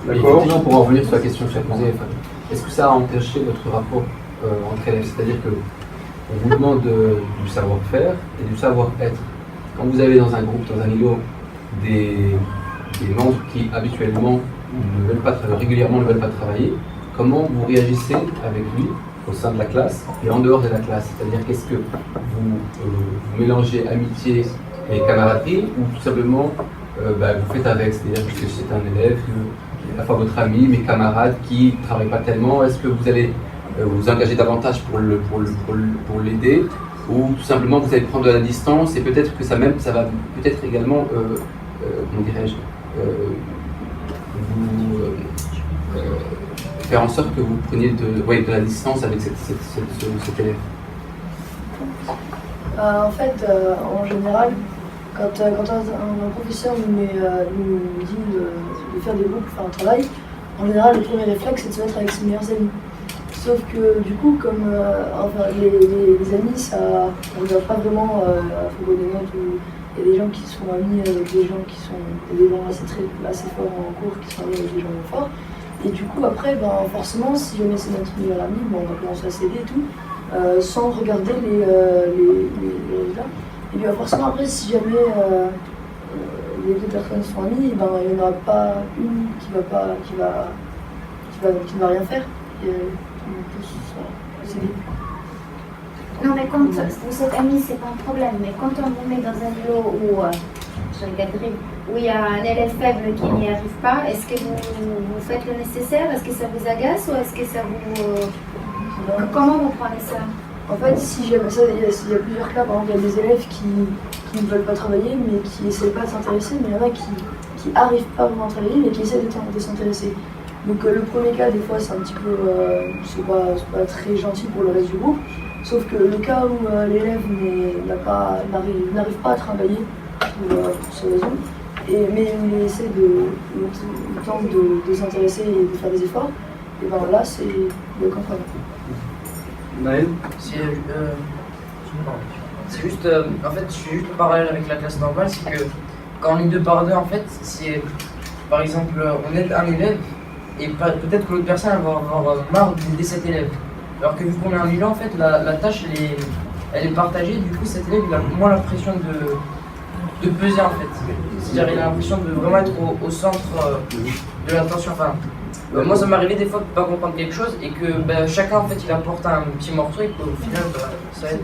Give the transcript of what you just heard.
Effectivement, pour en revenir sur la question que j'ai posée, est-ce que ça a entaché votre rapport entre élèves? C'est-à-dire qu'on vous demande du savoir-faire et du savoir-être. Quand vous avez dans un groupe, dans un îlot, des membres qui habituellement ne veulent pas régulièrement ne veulent pas travailler, comment vous réagissez avec lui au sein de la classe et en dehors de la classe? C'est-à-dire qu'est-ce que vous mélangez amitié et camaraderie ou tout simplement vous faites avec, c'est-à-dire que c'est un élève qui est à la fois votre ami, mais camarade qui ne travaille pas tellement, est-ce que vous allez vous engager davantage pour l'aider ou tout simplement vous allez prendre de la distance et peut-être que ça va peut-être également, comment dirais-je, faire en sorte que vous preniez de la distance avec cet élève? En fait, en général, quand un professeur nous dit de faire des groupes, faire un travail, en général, le premier réflexe, c'est de se mettre avec ses meilleurs amis. Sauf que du coup, comme les amis, ça ne regarde pas vraiment à propos des notes où il y a des gens qui sont amis avec des gens qui sont des gens assez forts en cours, qui sont amis avec des gens forts. Et du coup, après, forcément, si jamais c'est notre meilleur ami, on va commencer à s'aider et tout, sans regarder les résultats. Et puis forcément, après, si jamais les deux personnes sont amies, il n'y en aura pas une qui ne va rien faire. Et, non, mais quand vous êtes amis, c'est pas un problème. Mais quand on vous met dans un îlot où, où il y a un élève faible qui n'y arrive pas, est-ce que vous faites le nécessaire? Est-ce que ça vous agace ou est-ce que ça vous... Comment vous prenez ça? En fait, si jamais ça, il y a plusieurs cas. Par exemple, il y a des élèves qui ne veulent pas travailler, mais qui essaient pas de s'intéresser. Mais il y en a qui n'arrivent pas vraiment à travailler, mais qui essaient de s'intéresser. Donc le premier cas, des fois, c'est un petit peu, c'est pas très gentil pour le reste du groupe. Sauf que le cas où l'élève n'arrive pas à travailler pour ces raisons, mais il essaie il tente de s'intéresser et de faire des efforts, et là, c'est le contraire. Naël? C'est juste, en fait, je suis juste le parallèle avec la classe normale, c'est que quand on est 2 par 2, en fait, si par exemple on aide un élève, et peut-être que l'autre personne va avoir marre d'aider cet élève. Alors que vu qu'on est un îlot, en fait, la tâche elle est partagée, du coup cet élève il a moins l'impression de peser en fait. C'est-à-dire il a l'impression de vraiment être au centre de l'attention. Enfin, moi ça m'est arrivé des fois de ne pas comprendre quelque chose et que chacun en fait il apporte un petit morceau et qu'au final ça aide.